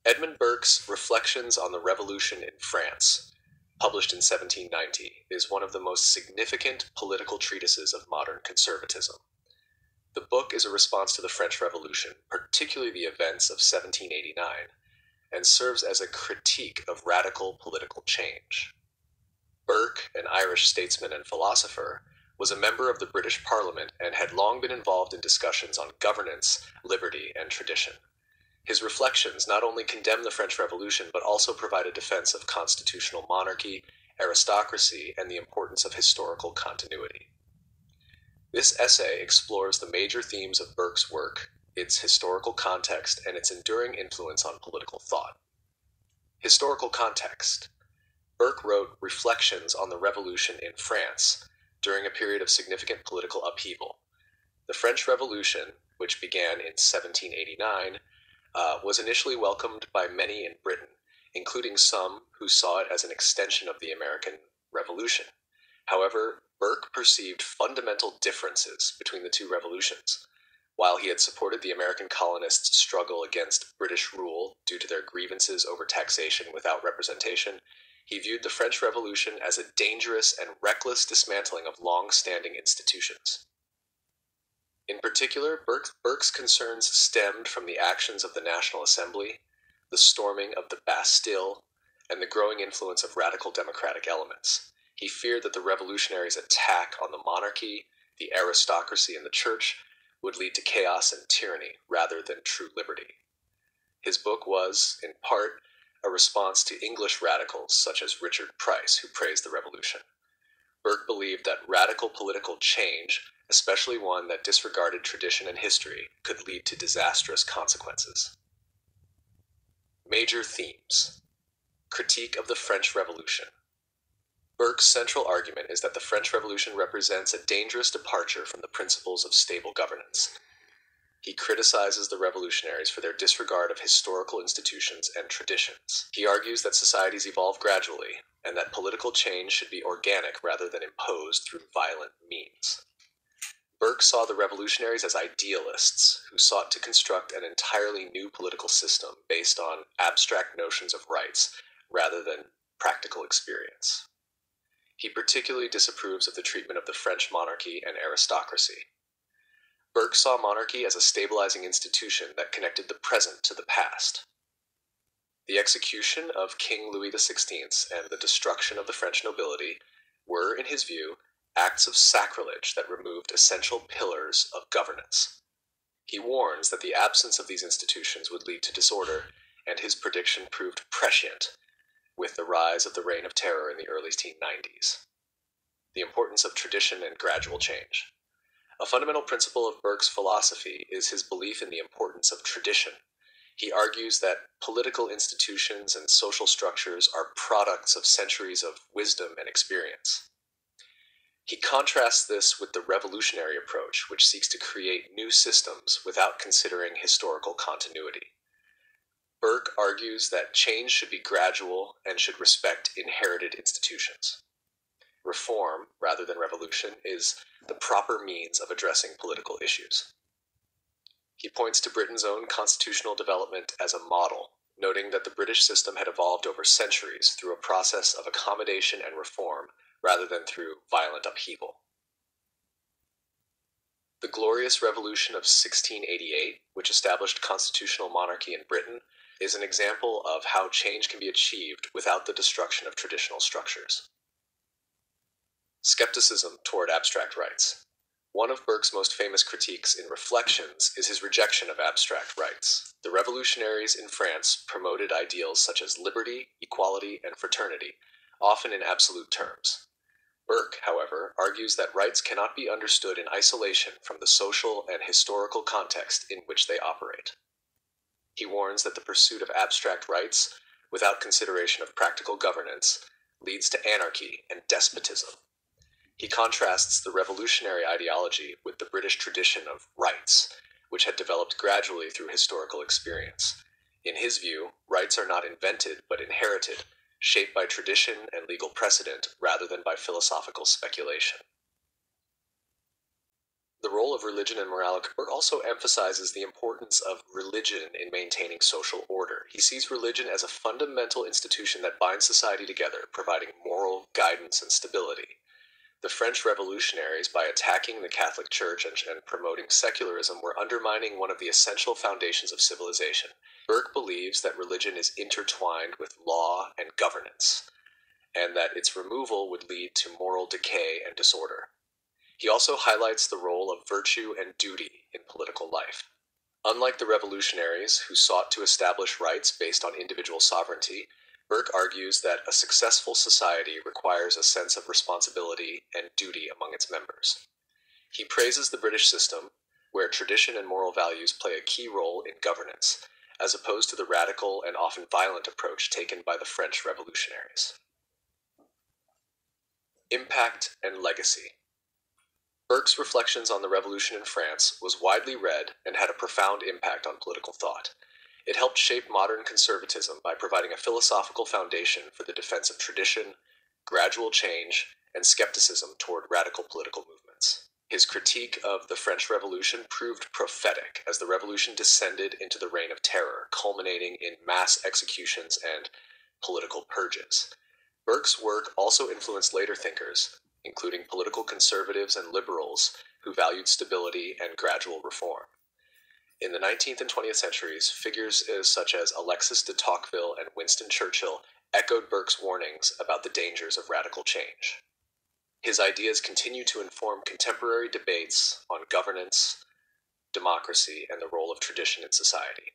Edmund Burke's Reflections on the Revolution in France, published in 1790, is one of the most significant political treatises of modern conservatism. The book is a response to the French Revolution, particularly the events of 1789, and serves as a critique of radical political change. Burke, an Irish statesman and philosopher, was a member of the British Parliament and had long been involved in discussions on governance, liberty, and tradition. His reflections not only condemn the French Revolution, but also provide a defense of constitutional monarchy, aristocracy, and the importance of historical continuity. This essay explores the major themes of Burke's work, its historical context, and its enduring influence on political thought. Historical context. Burke wrote Reflections on the Revolution in France during a period of significant political upheaval. The French Revolution, which began in 1789, was initially welcomed by many in Britain, including some who saw it as an extension of the American Revolution. However, Burke perceived fundamental differences between the two revolutions. While he had supported the American colonists' struggle against British rule due to their grievances over taxation without representation, he viewed the French Revolution as a dangerous and reckless dismantling of long-standing institutions. In particular, Burke's concerns stemmed from the actions of the National Assembly, the storming of the Bastille, and the growing influence of radical democratic elements. He feared that the revolutionaries' attack on the monarchy, the aristocracy, and the church would lead to chaos and tyranny rather than true liberty. His book was, in part, a response to English radicals such as Richard Price, who praised the revolution. Burke believed that radical political change, especially one that disregarded tradition and history, could lead to disastrous consequences. Major themes. Critique of the French Revolution. Burke's central argument is that the French Revolution represents a dangerous departure from the principles of stable governance. He criticizes the revolutionaries for their disregard of historical institutions and traditions. He argues that societies evolve gradually, and that political change should be organic rather than imposed through violent means. Burke saw the revolutionaries as idealists who sought to construct an entirely new political system based on abstract notions of rights rather than practical experience. He particularly disapproves of the treatment of the French monarchy and aristocracy. Burke saw monarchy as a stabilizing institution that connected the present to the past. The execution of King Louis XVI and the destruction of the French nobility were, in his view, acts of sacrilege that removed essential pillars of governance. He warns that the absence of these institutions would lead to disorder, and his prediction proved prescient with the rise of the Reign of Terror in the early 1890s. The importance of tradition and gradual change. A fundamental principle of Burke's philosophy is his belief in the importance of tradition. He argues that political institutions and social structures are products of centuries of wisdom and experience. He contrasts this with the revolutionary approach, which seeks to create new systems without considering historical continuity. Burke argues that change should be gradual and should respect inherited institutions. Reform, rather than revolution, is the proper means of addressing political issues. He points to Britain's own constitutional development as a model, noting that the British system had evolved over centuries through a process of accommodation and reform rather than through violent upheaval. The Glorious Revolution of 1688, which established constitutional monarchy in Britain, is an example of how change can be achieved without the destruction of traditional structures. Skepticism toward abstract rights. One of Burke's most famous critiques in Reflections is his rejection of abstract rights. The revolutionaries in France promoted ideals such as liberty, equality, and fraternity, often in absolute terms. Burke, however, argues that rights cannot be understood in isolation from the social and historical context in which they operate. He warns that the pursuit of abstract rights, without consideration of practical governance, leads to anarchy and despotism. He contrasts the revolutionary ideology with the British tradition of rights, which had developed gradually through historical experience. In his view, rights are not invented but inherited, shaped by tradition and legal precedent rather than by philosophical speculation. The role of religion and morality. Burke also emphasizes the importance of religion in maintaining social order. He sees religion as a fundamental institution that binds society together, providing moral guidance and stability. The French revolutionaries, by attacking the Catholic Church and promoting secularism, were undermining one of the essential foundations of civilization. Burke believes that religion is intertwined with law and governance, and that its removal would lead to moral decay and disorder. He also highlights the role of virtue and duty in political life. Unlike the revolutionaries, who sought to establish rights based on individual sovereignty, Burke argues that a successful society requires a sense of responsibility and duty among its members. He praises the British system, where tradition and moral values play a key role in governance, as opposed to the radical and often violent approach taken by the French revolutionaries. Impact and legacy. Burke's reflections on the Revolution in France was widely read and had a profound impact on political thought. It helped shape modern conservatism by providing a philosophical foundation for the defense of tradition, gradual change, and skepticism toward radical political movements. His critique of the French Revolution proved prophetic as the revolution descended into the reign of terror, culminating in mass executions and political purges. Burke's work also influenced later thinkers, including political conservatives and liberals who valued stability and gradual reform. In the 19th and 20th centuries, figures such as Alexis de Tocqueville and Winston Churchill echoed Burke's warnings about the dangers of radical change. His ideas continue to inform contemporary debates on governance, democracy, and the role of tradition in society.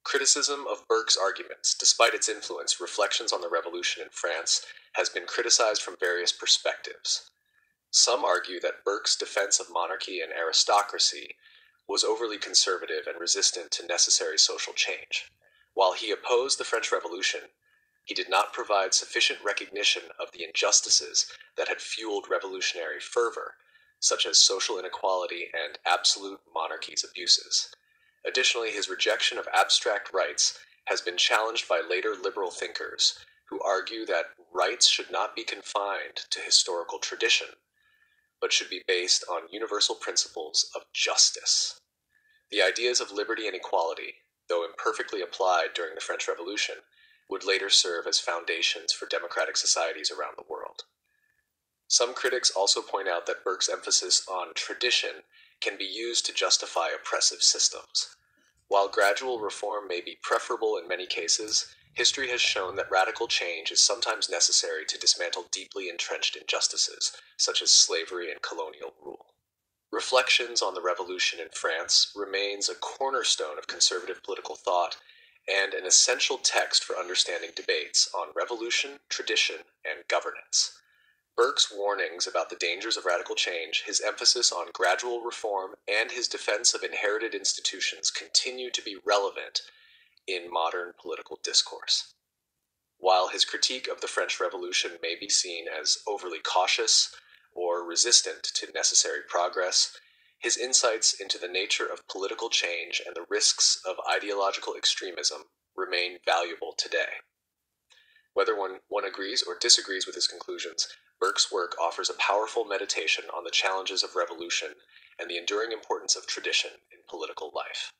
Criticism of Burke's arguments. Despite its influence, Reflections on the Revolution in France has been criticized from various perspectives. Some argue that Burke's defense of monarchy and aristocracy was overly conservative and resistant to necessary social change. While he opposed the French Revolution, he did not provide sufficient recognition of the injustices that had fueled revolutionary fervor, such as social inequality and absolute monarchy's abuses. Additionally, his rejection of abstract rights has been challenged by later liberal thinkers who argue that rights should not be confined to historical tradition, but should be based on universal principles of justice. The ideas of liberty and equality, though imperfectly applied during the French Revolution, would later serve as foundations for democratic societies around the world. Some critics also point out that Burke's emphasis on tradition can be used to justify oppressive systems. While gradual reform may be preferable in many cases, history has shown that radical change is sometimes necessary to dismantle deeply entrenched injustices, such as slavery and colonial rule. Reflections on the Revolution in France remains a cornerstone of conservative political thought and an essential text for understanding debates on revolution, tradition, and governance. Burke's warnings about the dangers of radical change, his emphasis on gradual reform, and his defense of inherited institutions continue to be relevant in modern political discourse. While his critique of the French Revolution may be seen as overly cautious or resistant to necessary progress, his insights into the nature of political change and the risks of ideological extremism remain valuable today. Whether one agrees or disagrees with his conclusions, Burke's work offers a powerful meditation on the challenges of revolution and the enduring importance of tradition in political life.